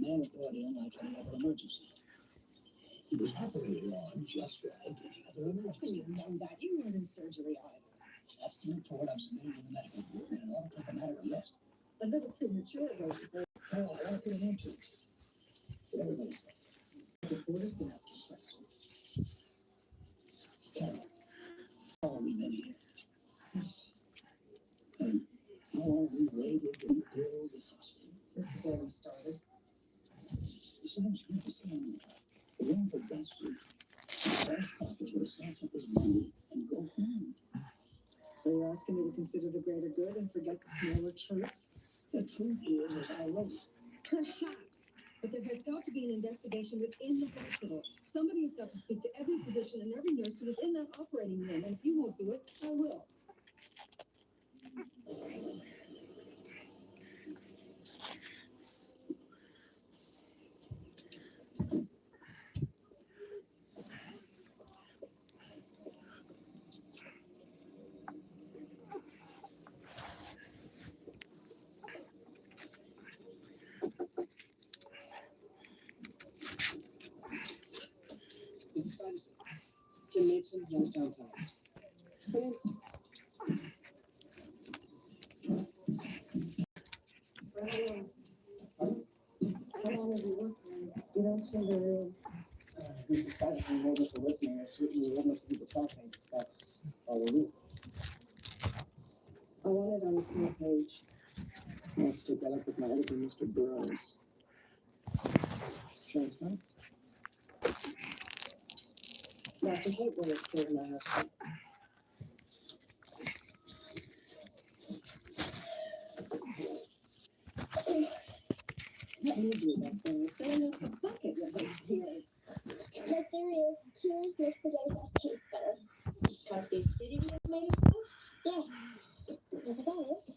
man was brought in like any other emergency. He was operated on just like any other emergency. How can you know that? You weren't in surgery either. That's the report I've submitted to the medical board in an article for matter of arrest. A little premature, don't you think? No, I want to put an end to it. But everybody's The reporter's been asking questions. Carol, how long have we been here? And how long have we waited to rebuild this hospital? Since the day we started. Besides, you understand that the room for best food, Fresh Pockets would have snatched up his money and go home. So you're asking me to consider the greater good and forget the smaller truth? The truth is, as I wrote, Perhaps. But there has got to be an investigation within the hospital. Somebody has got to speak to every physician and every nurse who was in that operating room. And if you won't do it, I will. Mrs. Madison, Tim Mason, Youngstown Times. Come in. How long have you worked on it? You don't seem to really. Mrs. Madison told us to listen and certainly want us to do the talking. That's all we do. I want it on the front page. I have to take that up with my editor, Mr. Burroughs. Sure, it's not. Dr. Gateway is killed my husband. Let me do that thing. Fill in the bucket with those tears. My theory is tears makes the rice taste better. Plus the acidity of tomato sauce? Yeah, whatever that is.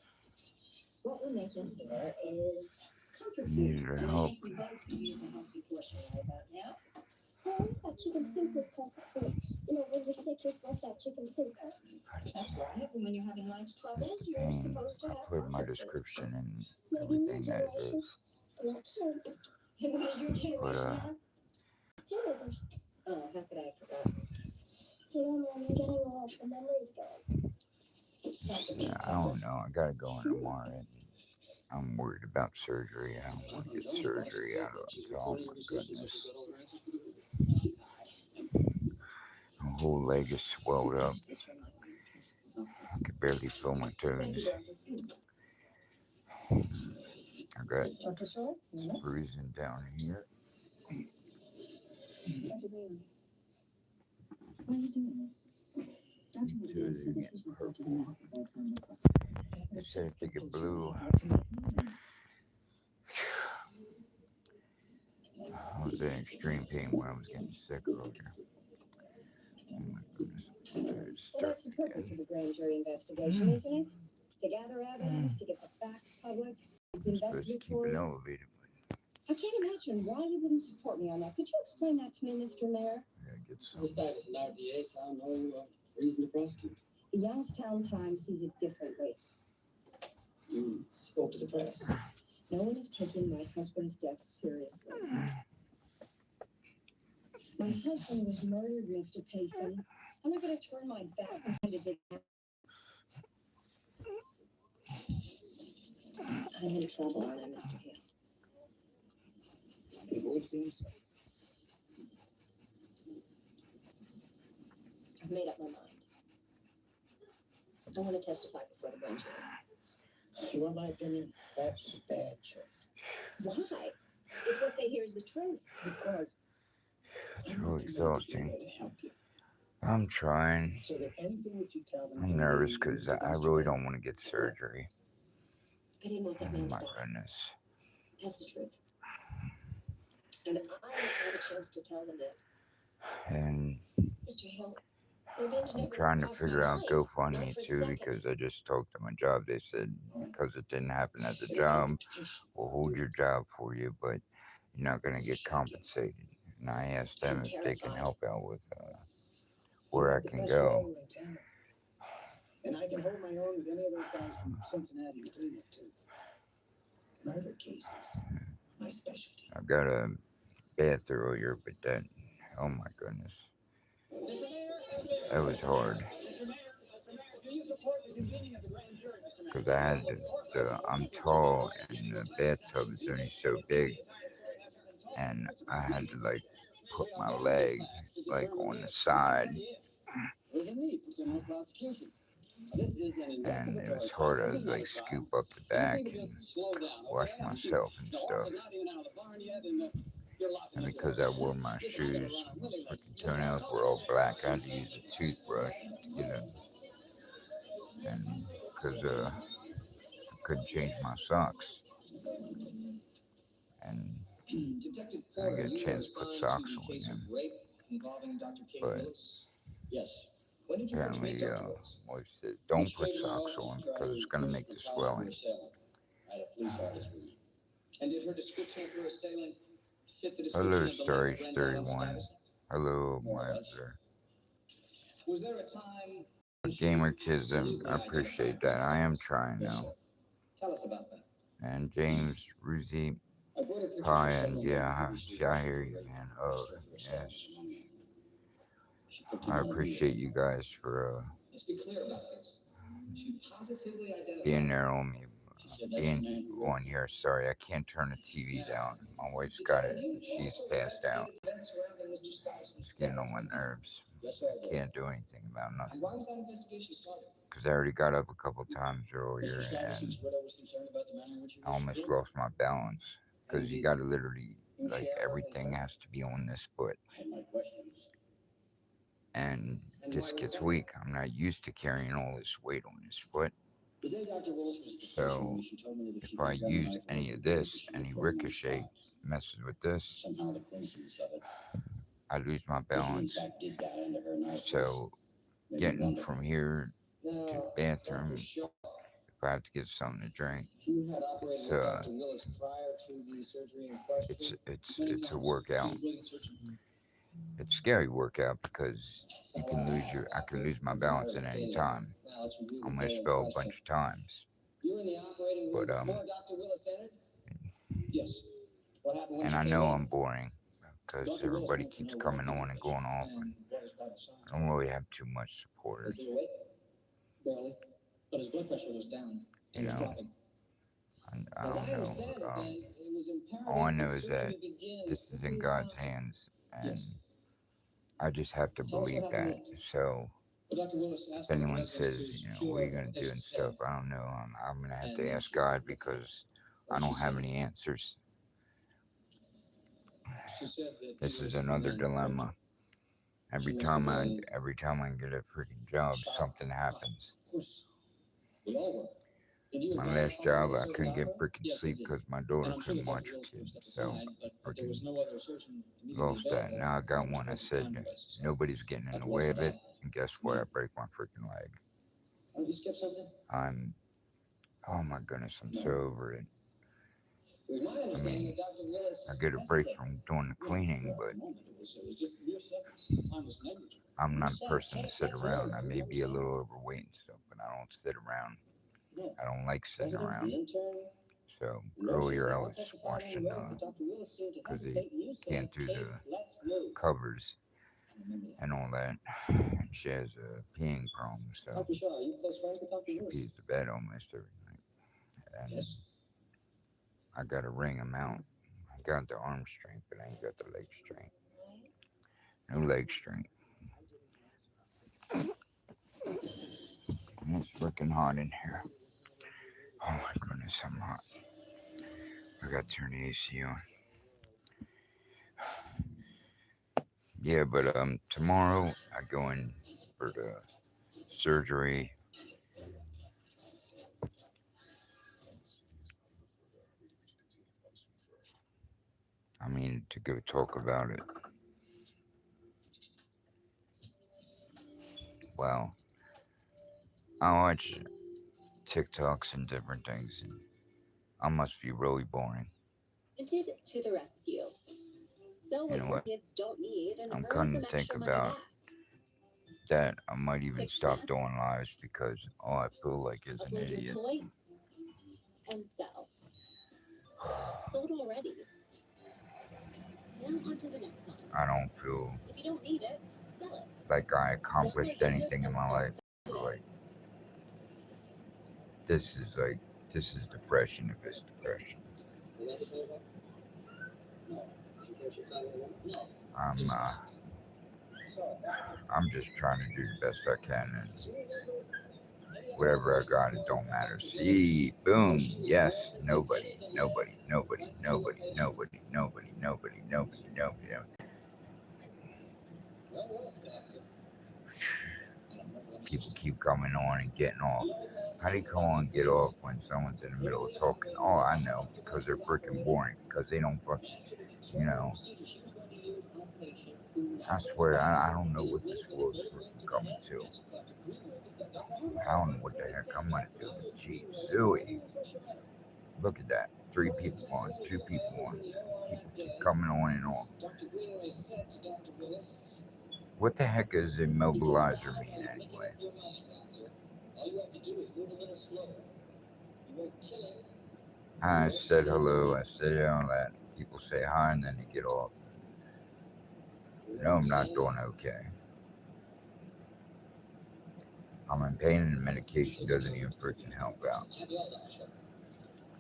What we're making here is comfort food. Need your help. We both could use a healthy portion right about now. Well, at least that chicken soup is comfort food. You know, when you're sick, you're supposed to have chicken soup. That's right. And when you're having lunch troubles, you're Pain. supposed to have I'll put my comfort food. description in Maybe new everything that it generation, is. and not kids. And what is your generation now? Hamburgers. Oh, how could I forget? You know, when you're getting old, the memory's gone. Yeah, I don't know. I gotta go in tomorrow. I'm worried about surgery. I don't want to get surgery out of it. Oh my goodness. My whole leg is swelled up. I can barely feel my toes. I got Dr. Shore? bruising down here. Why are you doing this? Dr. McGee said that he's referred to the medical board for an inquiry. They said if they get blue. I was in extreme pain when I was getting sick earlier. Oh my goodness. It's Well, that's the starting purpose again. of the grand jury investigation, isn't it? To gather evidence, to get the facts public. It's I'm supposed to keep investigatory. it elevated, I can't imagine why you wouldn't support me on that. Could you explain that to me, Mr. Mayor? but I gotta get some. The status of our DA found no reason to prosecute. The Youngstown Times sees it differently. You spoke to the press. No one is taking my husband's death seriously. My husband was murdered, Mr. Payson. I'm not going to turn my back behind it. I'm in trouble, aren't I, Mr. Hill? it would seem so. I've made up my mind. I want to testify before the grand jury. You want my opinion? That's a bad choice. Why? If what they hear is the truth. Because It's I'm real not going to be exhausting. there to help you. I'm trying. So that anything that you tell them I'm can nervous be because used I against really you. don't want to get surgery. I didn't want that Oh man to my die. goodness. That's the truth. And I want to have a chance to tell them that. And Mr. Hill, revenge I'm never trying to crossed my figure out mind. GoFundMe Not for a too second. because I just talked to my job. They said because it didn't happen at the But I job, take a petition. we'll hold your job for you, but you're not going to get compensated. And I asked them if they can help out with where I can go. And I can hold my own with any of those guys from Cincinnati and Cleveland too. Murder cases. my specialty. I got a bath earlier, but that, oh my goodness, that was hard. Because I had I'm tall and the bathtub is only so big, and I had to like put my leg like on the side, and it was hard to like scoop up the back and wash myself and stuff. And because I wore my shoes, my freaking toenails were all black. I had to use a toothbrush to get them, and because I couldn't change my socks, and I didn't get a chance to put socks on them. But Yes. When did you first meet apparently, Dr. Willis? wife said don't put socks on because it's gonna make the swelling. I had a police officer with me. And did her description of her assailant fit the Hello, description of the Star letter Brenda on 31. status? Hello, More or my less. Was there a time when she gamer kids. I absolutely appreciate identified that. I am themselves? trying Yes, now. sir. Tell us about that. And James, Ruzi, I brought her pictures hi, of and several men yeah, previously see, I arrested hear for you, rape. man. I Oh, asked her for assailant yes. among them. She put I together a appreciate video. you guys for Let's be clear about this. She positively identified. being there on me, She said that's the being man who on raped her. here. Sorry, I can't turn the TV down. My wife's got it, and she's passed out. Events surrounding Mr. Stiverson's It's getting death. on my nerves. Yes, sir, I I did. can't do anything about And nothing. why was that investigation started? Because I already got up a couple times earlier, Mr. and Stiverson's widow was concerned about the manner in which you I almost reached lost my balance. Because you got to literally, like, everything has to be on this foot. I had my questions. And And this why was gets that? weak. I'm not used to carrying all this weight on this foot. The day Dr. Willis was at the station So with me, she told me that if she if I could grab a use knife or any a of blade, this, she would any kill him on the ricochet spot. messes with this, Somehow the coincidence of it. I lose my If he in balance. fact did that under her knife, So maybe getting wonderful. from here to the Now, bathroom, Dr. Shaw, if I have to get something to drink, you had operated it's with Dr. Willis prior to the surgery in question. it's a workout. It's a scary workout because you can lose I can lose my balance at any time. I almost fell a bunch of times. You were in the operating room But before Dr. Willis entered? Yes. What happened when and she I came know in? I'm boring because Dr. Willis everybody wanted to keeps know coming why you on and going off, and and what his vital signs I don't were. really have too much supporters. Was he awake? Barely. But his blood pressure was down and was dropping. I As don't I know. understand it, then, it was All I imperative know that is that surgery begin this as is quickly in as God's possible. hands, and Yes. I just have to Tell us believe what happened that. next. So But Dr. Willis if asked one of the anyone residents to says, what secure are you the gonna do and patient's stuff, head. I don't know. I'm gonna have And to then ask she took God the call. because What I did don't she have say? any answers. She said that This he is was the another man who raped dilemma. her. She must have been Every time I get a freaking job, shocked. something happens. Of course, we all were. Did you My advise last Dr. job, Willis I over the couldn't get operator? freaking Yes, I sleep did. because my And daughter I'm sure couldn't that Dr. watch her Willis would have kids. stepped So aside, but there was freaking no other surgeon immediately lost that. available. Now I got It was one. I worth the said time to waste. So nobody's getting in the Dr. way Willis of it, died. and guess what? I break my freaking leg. Oh, you skipped something? Oh my goodness, I'm so No. over it. It was my I understanding mean, that Dr. Willis I get a break hesitated. from doing the cleaning, For but a moment, it was just mere seconds. Time was negligible. I'm You not a said, person to hey, sit that's around. her. I You may be a understand? little overweight and stuff, but I don't sit around. No. I don't like sitting Residents, the around. intern, So the nurses, earlier they I all was testified washing under oath that Dr. Willis seemed to because they hesitate, and you said, can't do Kate, the let's move. covers I remember that. and all that. And she has a peeing problem, so Dr. Shaw, are you close friends with Dr. she Willis? pees the bed almost every night. And Yes. I gotta wring them out. I got the arm strength, but I ain't got the leg strength. No leg strength. And it's freaking hot in here. Oh my goodness, I'm hot. I gotta turn the AC on. Yeah, but tomorrow I go in for the surgery. I mean, to go talk about it. Wow. I watch TikToks and different things, and I must be really boring. To the rescue. So You know what? kids don't need and I'm earn kind some of think extra money about back. that. I might even Quick stop snap, doing lives because all I feel like is an upload your idiot. toy, and sell. Sold already. Then on to the next song. I don't feel If you don't need it, sell it. like I accomplished anything in my life. Like this is depression if it's depression. I'm just trying to do the best I can, and whatever I got, it don't matter. See, boom, yes, nobody. People keep coming on and getting off. How do you come on and get off when someone's in the middle of talking? Oh, I know, because they're freaking boring, because they don't fucking, you know. I swear, I don't know what this world's freaking coming to. I don't know what the heck I'm gonna do. Jeez, Louie. Look at that. 3 people on, 2 people on. People keep coming on and off. What the heck does immobilizer mean anyway? I said hello, I said all that. People say hi and then they get off. No, I'm not doing okay. I'm in pain and the medication doesn't even freaking help out.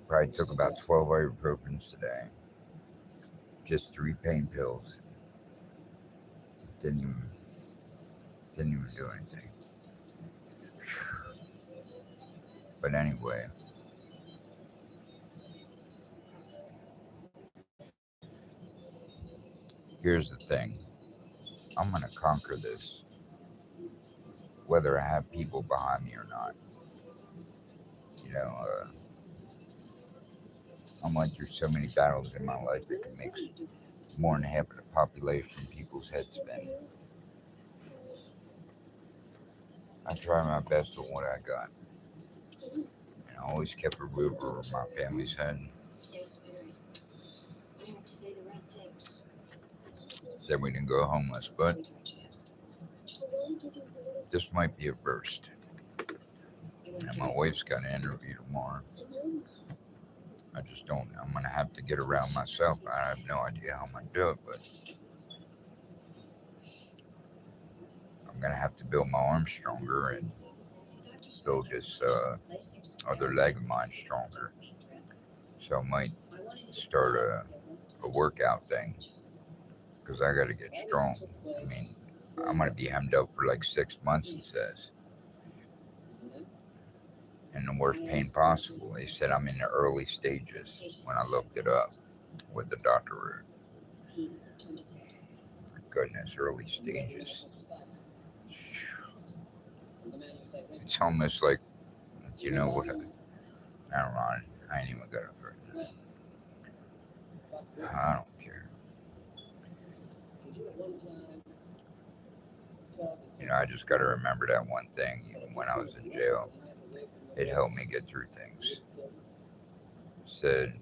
Probably took about 12 ibuprofens today. Just 3 pain pills. Didn't even do anything. But anyway. Here's the thing. I'm going to conquer this. Whether I have people behind me or not. You know, I'm went through so many battles in my life it can make more than half of the population people's heads spin. I try my best with what I got. And I always kept a roof over my family's head. Yes, Mary. I have to say the right things. Then we didn't go homeless, but this might be a first. And my wife's got an interview tomorrow. I just don't, I'm going to have to get around myself. I have no idea how I'm going to do it, but I'm going to have to build my arms stronger and build this other leg of mine stronger. So I might start a workout thing because I got to get strong. I mean, I'm going to be hemmed up for like 6 months, he says. In the worst pain possible. They said I'm in the early stages when I looked it up with the doctor. Goodness, early stages. It's almost like, you know what? I don't know. I ain't even gonna. I don't care. You know, I just got to remember that one thing. Even when I was in jail, it helped me get through things. It said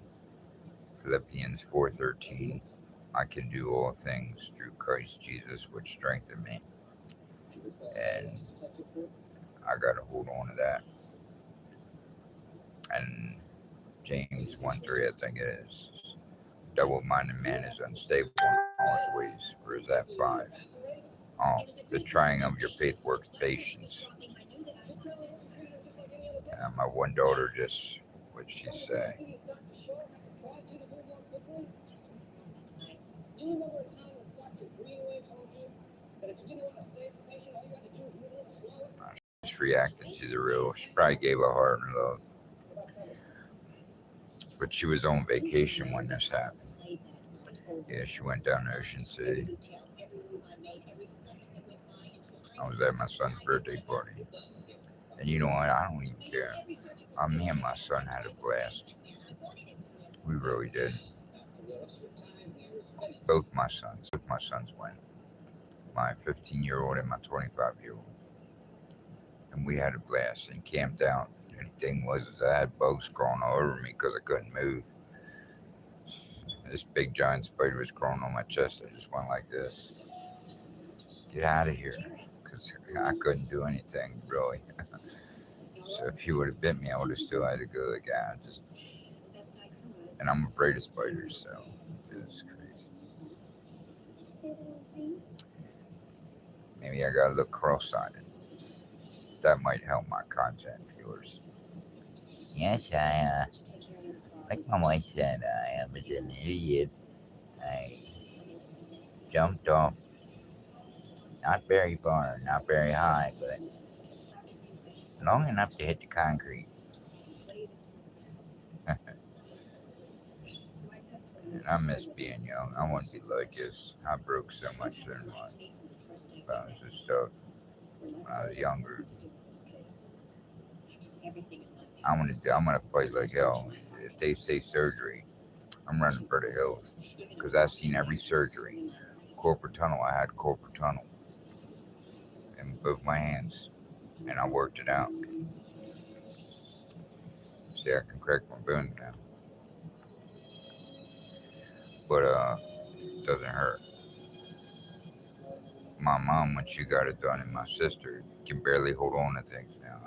Philippians 4:13, I can do all things through Christ Jesus, which strengthened me. And I got to hold on to that. And James 1:3, I think it is. Double-minded man is unstable in all his ways. Or is that 5? Oh, the trying of your faith works patience. My one daughter just, what'd she say? Do you remember a time when Dr. Greenway told you that if you didn't want to save the patient, all you had to do was move a little slower? She reacted to the real. She probably gave her heart and love. But she was on vacation when this happened. Yeah, she went down to Ocean City. I was at my son's birthday party. And you know what? I don't even care. Me and my son had a blast. We really did. Both my sons went. My 15-year-old and my 25-year-old. And we had a blast and camped out. And the thing was, I had bugs crawling all over me because I couldn't move. This big giant spider was crawling on my chest. I just went like this. Get out of here. Because I couldn't do anything, really. So if he would have bit me, I would have still had to go like, and I'm afraid of spiders, so it was crazy. say the wrong things? Maybe I gotta look cross-eyed. That might help my content viewers. Yes, like my wife said, I was an idiot. I jumped off, not very far, not very high, but long enough to hit the concrete. And I miss being young. I want to be like this. I broke so much in my bones and stuff when I was younger. I'm gonna fight like hell. If they say surgery, I'm running for the hills because I've seen every surgery. Corporate tunnel, I had corporate tunnel in both my hands, and I worked it out. See, I can crack my bones now, but it doesn't hurt. My mom, when she got it done, and my sister can barely hold on to things now.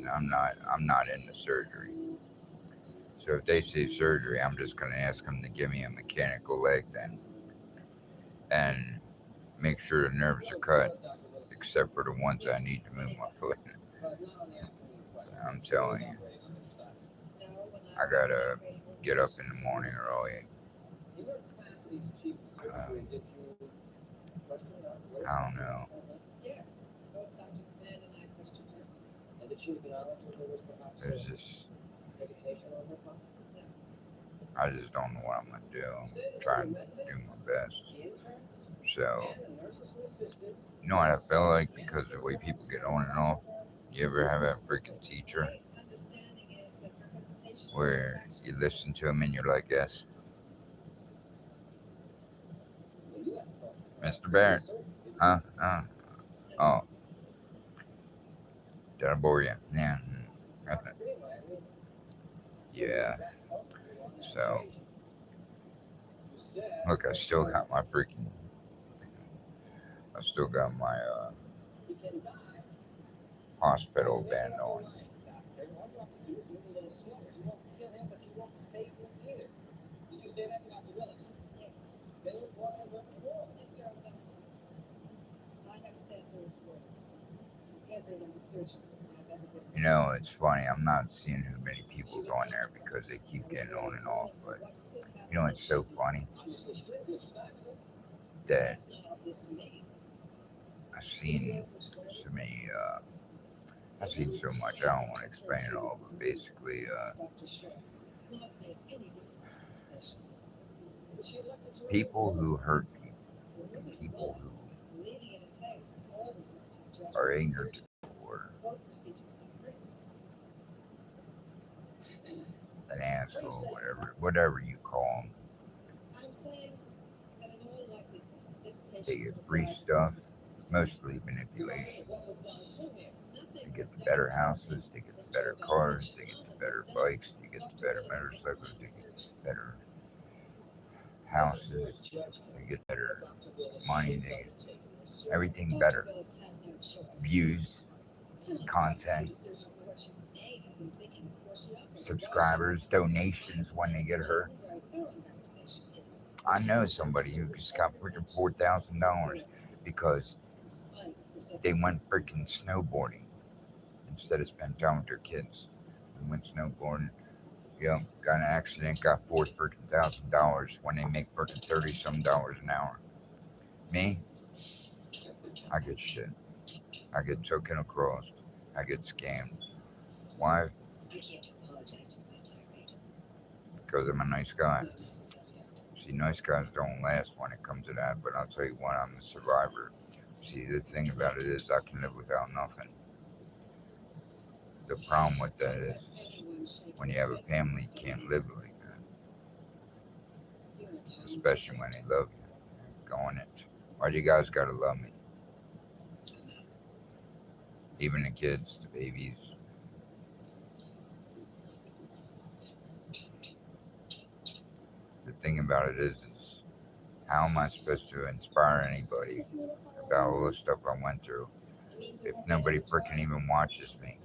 I'm not into surgery. So if they say surgery, I'm just gonna ask them to give me a mechanical leg then, and make sure the nerves are cut, except for the ones I need to move my foot. I'm telling you, I gotta get up in the morning early. Uh, I don't know. Yes, both Dr. Red and I questioned her. There's just I just don't know what I'm gonna do. I'm trying to do my best. So you know what I feel like because of the way people get on and off. You ever have a freaking teacher where you listen to him and you're like, yes, Mr. Barrett, huh? Oh, did I bore you? Yeah. Yeah. So, look, I still got my hospital band on. I have said those words to every young surgeon I've ever been. You know, it's funny. I'm not seeing who many people going there because they keep getting on and off. But you know, it's so funny that I've seen so many. I've seen so much. I don't want to explain it all, but basically, people who hurt people, and people who are ignorant or an asshole, whatever you call them, they get free stuff, mostly manipulation. They get the better houses, they get the better cars, they get the better bikes, they get the better motorcycles, they get the better houses, they get better money, they get everything better. Views, content, subscribers, donations when they get hurt. I know somebody who just got freaking $4,000 because they went freaking snowboarding instead of spending time with their kids. They went snowboarding. Yep, got in an accident, got $4,000 when they make freaking $30 an hour. Me, I get shit. I get taken across. I get scammed. Why? Because I'm a nice guy. See, nice guys don't last when it comes to that, but I'll tell you what, I'm a survivor. See, the thing about it is I can live without nothing. The problem with that is when you have a family, you can't live like that. Especially when they love you. Go on it. Why do you guys gotta love me? Even the kids, the babies. The thing about it is how am I supposed to inspire anybody about all the stuff I went through if nobody freaking even watches me?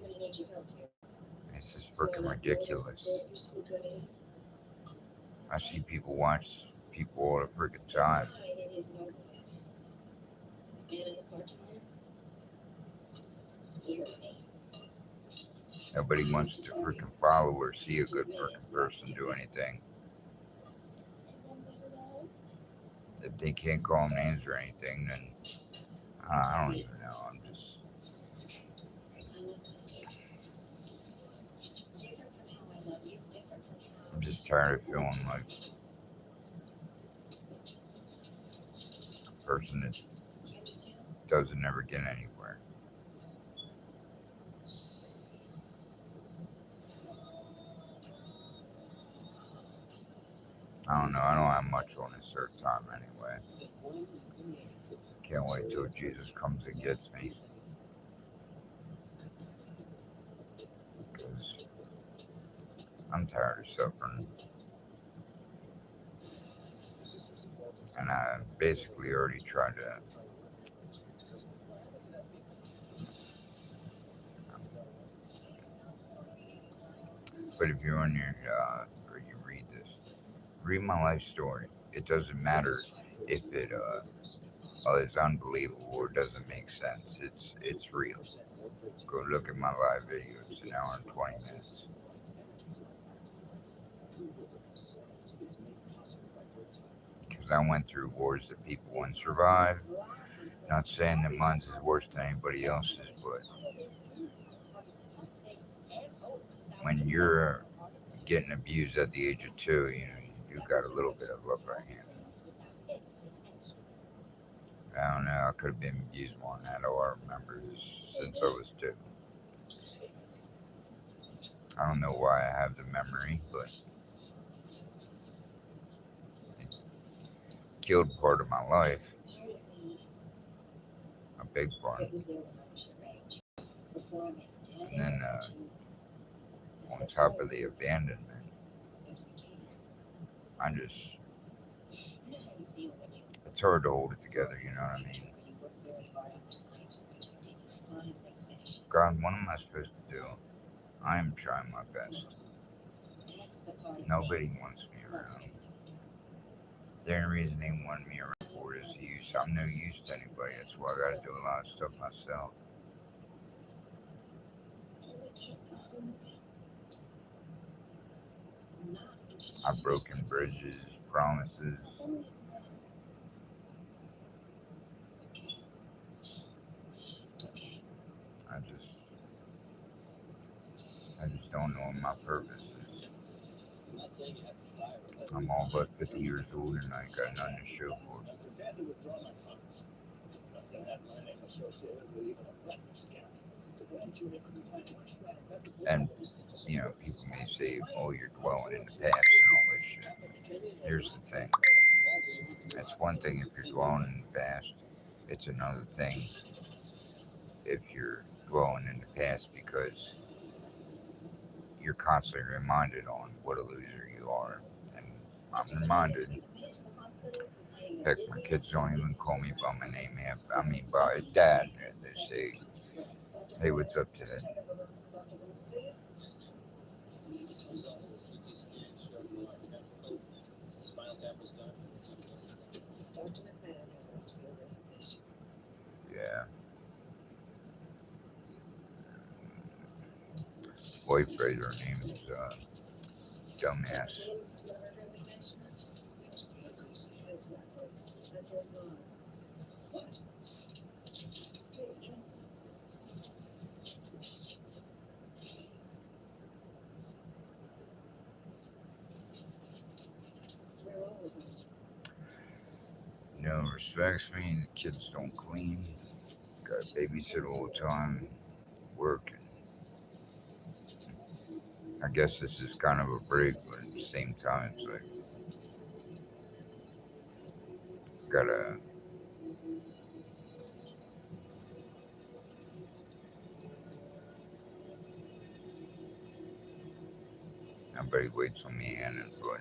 It's just freaking ridiculous. I see people watch people all the freaking time. isn't over yet. The man in the parking lot? He heard me. Nobody wants to freaking follow or see a good freaking person do anything. If they can't call names or anything, then I don't even know. I'm just tired of feeling like a person that doesn't ever get anywhere. I don't know. I don't have much on this earth time anyway. Can't wait till Jesus comes and gets me. Because I'm tired of suffering. And I basically already tried to. But if you're on your, or you read this, read my life story. It doesn't matter if it is unbelievable or doesn't make sense. It's real. Go look at my live video. It's an hour and 20 minutes. Because I went through wars that people wouldn't survive. Not saying that mine's is worse than anybody else's, but when you're getting abused at the age of 2, you got a little bit of upper hand. I don't know, I could have been abused more than that. All I remember is since I was 2. I don't know why I have the memory, but it killed part of my life. A big part. And then on top of the abandonment, it's hard to hold it together, you know what I mean? God, what am I supposed to do? I am trying my best. Nobody wants me around. The only reason they want me around for is use. I'm no use to anybody. That's why I gotta do a lot of stuff myself. I've broken bridges, promises. I just don't know what my purpose is. I'm all but 50 years old and I got nothing to show for it. And, people may say, oh, you're dwelling in the past and all this shit. Here's the thing. It's one thing if you're dwelling in the past. It's another thing if you're dwelling in the past because you're constantly reminded on what a loser you are. And I'm reminded. Heck, my kids don't even call me by my name. By dad. They say, hey, what's up today? Yeah. Boyfriend, her name is Dumbass. No one respects me, the kids don't clean, got to babysit all the time, working. I guess this is kind of a break, but at the same time, it's like, gotta, everybody waits on me hand and foot.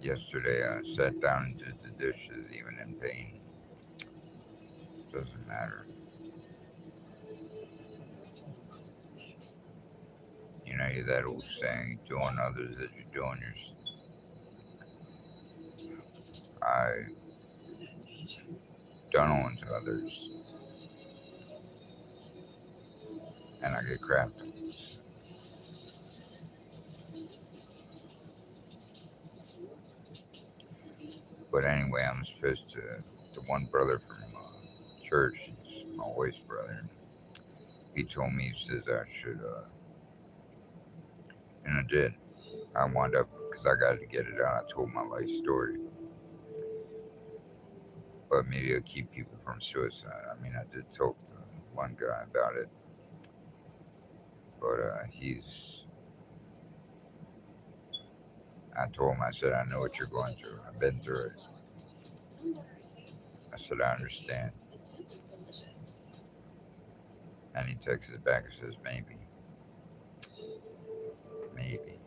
Yesterday, I sat down and did the dishes, even in pain. Doesn't matter. You know, that old saying, doing others as you're doing yourself. I done on to others, and I get crapped. But anyway, I'm supposed to, the one brother from church, he's my wife's brother, he told me, he says I should, and I did. I wound up, because I got to get it out, I told my life story. But maybe it'll keep people from suicide. I mean, I did talk to one guy about it, but I told him, I said, I know what you're going through. I've been through it. I said, I understand. And he texted back and says, maybe. Maybe.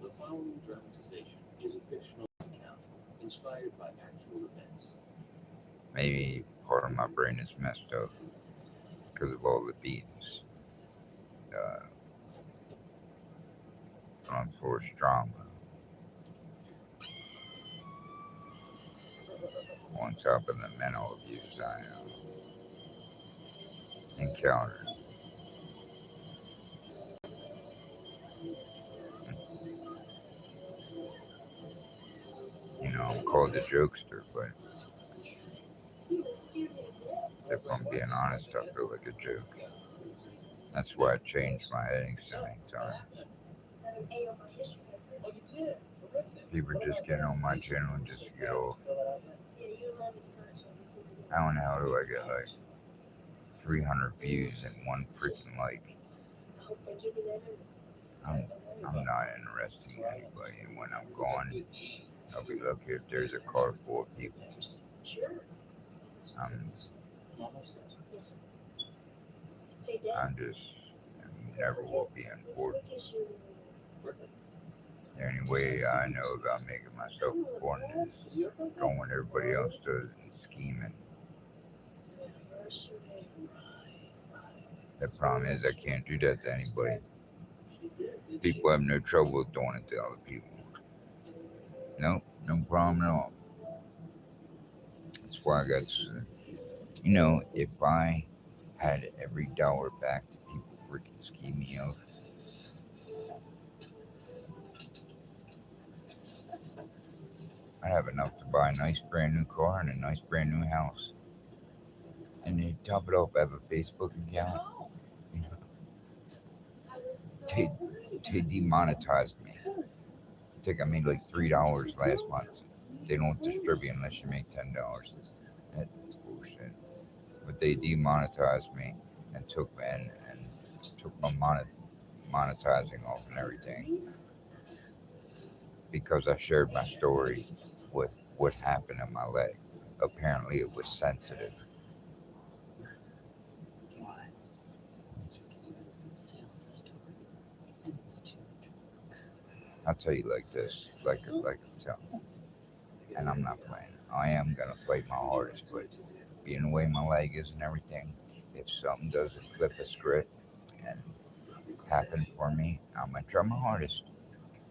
The following dramatization is a fictional account inspired by actual events. Maybe part of my brain is messed up because of all the beatings. Unforced trauma. On top of the mental abuse I encountered. You know, I'm called the jokester, but if I'm being honest, I feel like a joke. That's why I changed my heading so many times. People just get on my channel and just get off. How in the hell do I get like 300 views and one freaking like? I'm not interested in anybody. And when I'm gone, I'll be lucky if there's a car full of people. I'm just, never will be important. The only way I know about making myself important is going what everybody else does and scheming. The problem is I can't do that to anybody. People have no trouble doing it to other people. Nope, no problem at all. That's why I got to, if I had every dollar back that people freaking scheme me of, I'd have enough to buy a nice brand new car and a nice brand new house. And they top it off, I have a Facebook account. You know, they demonetized me. I think I made like $3 last month. They don't distribute unless you make $10. That's bullshit. But they demonetized me and took my monetizing off and everything because I shared my story with what happened in my leg. Apparently, it was sensitive. I'll tell you like this, like I'm telling you, and I'm not playing. I am gonna fight my hardest, but being the way my leg is and everything, if something doesn't flip a script and happen for me, I'm gonna try my hardest.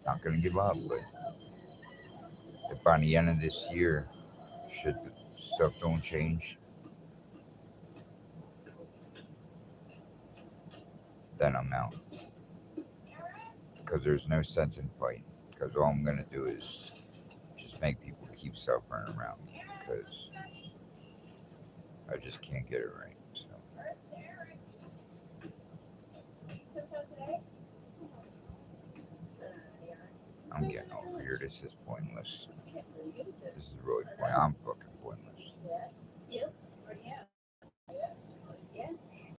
Not gonna give up, but if by the end of this year, should the stuff don't change, then I'm out. Because there's no sense in fighting. Because all I'm gonna do is just make people keep suffering around me. Because I just can't get it right. So I'm getting over here. This is pointless. This is really pointless. I'm fucking pointless.